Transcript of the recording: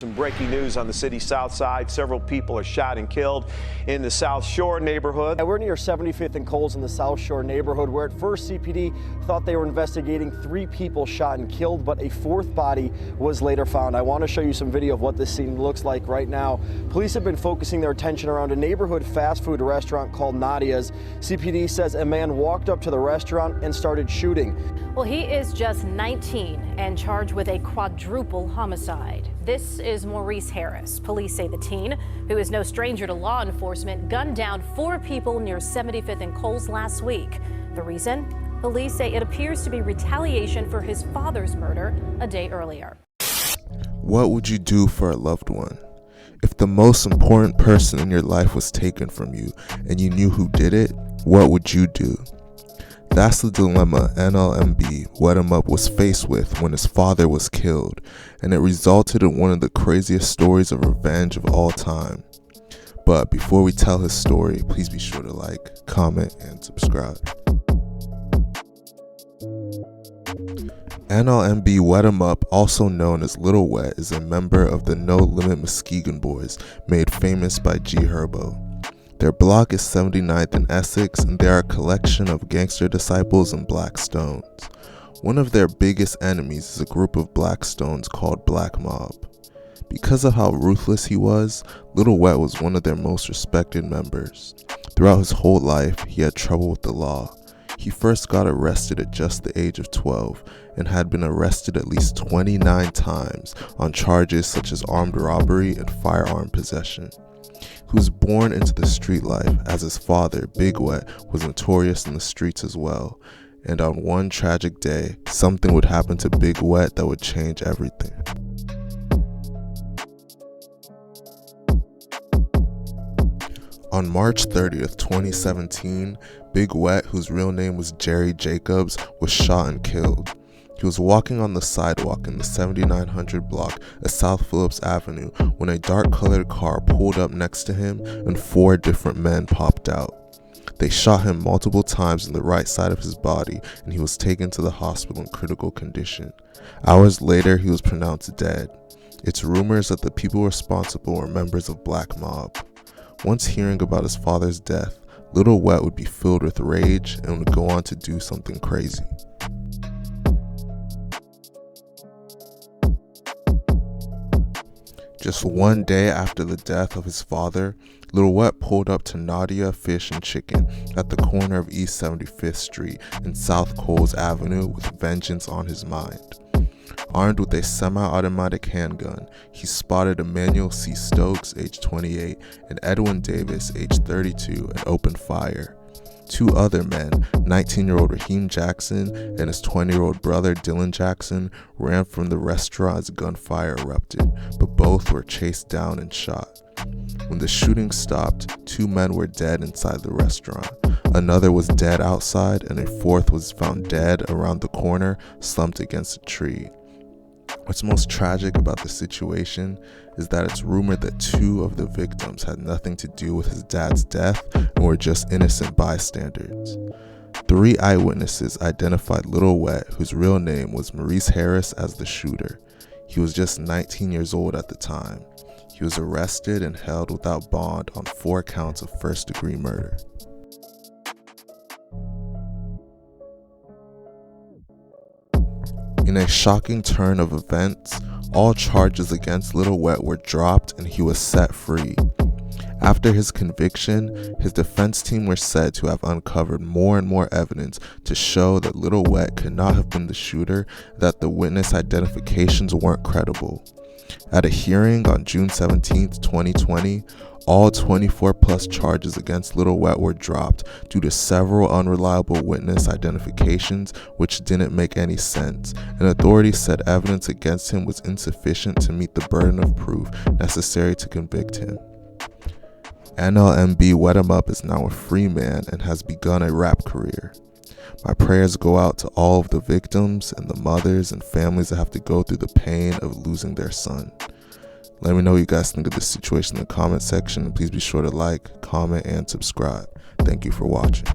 Some breaking news on the city's south side. Several people are shot and killed in the South Shore neighborhood. We're near 75th and Coles in the South Shore neighborhood, where at first CPD thought they were investigating 3 people shot and killed, but a 4th body was later found. I want to show you some video of what this scene looks like right now. Police have been focusing their attention around a neighborhood fast food restaurant called Nadia's. CPD says a man walked up to the restaurant and started shooting. Well, he is just 19 and charged with a quadruple homicide. This is Maurice Harris. Police say the teen, who is no stranger to law enforcement, gunned down 4 people near 75th and Coles last week. The reason? Police say it appears to be retaliation for his father's murder a day earlier. What would you do for a loved one? If the most important person in your life was taken from you and you knew who did it, what would you do? That's the dilemma NLMB WetEmUP was faced with when his father was killed, and it resulted in one of the craziest stories of revenge of all time. But before we tell his story, please be sure to like, comment, and subscribe. NLMB WetEmUP, also known as Lil Wet, is a member of the No Limit Muskegon Boys, made famous by GHerbo. Their block is 79th in Essex, and they are a collection of gangster disciples and Black Stones. One of their biggest enemies is a group of Black Stones called Black Mob. Because of how ruthless he was, Lil Wet was one of their most respected members. Throughout his whole life, he had trouble with the law. He first got arrested at just the age of 12 and had been arrested at least 29 times on charges such as armed robbery and firearm possession. He was born into the street life, as his father, Big Wet, was notorious in the streets as well. And on one tragic day, something would happen to Big Wet that would change everything. On March 30th, 2017, Big Wet, whose real name was Jerry Jacobs, was shot and killed. He was walking on the sidewalk in the 7900 block of South Phillips Avenue when a dark-colored car pulled up next to him and 4 different men popped out. They shot him multiple times in the right side of his body, and he was taken to the hospital in critical condition. Hours later, he was pronounced dead. It's rumors that the people responsible were members of Black Mob. Once hearing about his father's death, Lil Wet would be filled with rage and would go on to do something crazy. Just one day after the death of his father, Lil Wet pulled up to Nadia Fish and Chicken at the corner of East 75th Street and South Coles Avenue with vengeance on his mind. Armed with a semi-automatic handgun, he spotted Emmanuel C. Stokes, age 28, and Edwin Davis, age 32, and opened fire. 2 other men, 19-year-old Raheem Jackson and his 20-year-old brother Dylan Jackson, ran from the restaurant as gunfire erupted, but both were chased down and shot. When the shooting stopped, 2 men were dead inside the restaurant. Another was dead outside, and a 4th was found dead around the corner, slumped against a tree. What's most tragic about the situation is that it's rumored that 2 of the victims had nothing to do with his dad's death and were just innocent bystanders. 3 eyewitnesses identified Lil Wet, whose real name was Maurice Harris, as the shooter. He was just 19 years old at the time. He was arrested and held without bond on 4 counts of first-degree murder. In a shocking turn of events, all charges against Lil Wet were dropped and he was set free. After his conviction, his defense team were said to have uncovered more and more evidence to show that Lil Wet could not have been the shooter, that the witness identifications weren't credible. At a hearing on June 17, 2020, all 24 plus charges against Lil Wet were dropped due to several unreliable witness identifications which didn't make any sense, and authorities said evidence against him was insufficient to meet the burden of proof necessary to convict him. NLMB WetEmUP is now a free man and has begun a rap career. My prayers go out to all of the victims and the mothers and families that have to go through the pain of losing their son. Let me know what you guys think of this situation in the comment section, and please be sure to like, comment, and subscribe. Thank you for watching.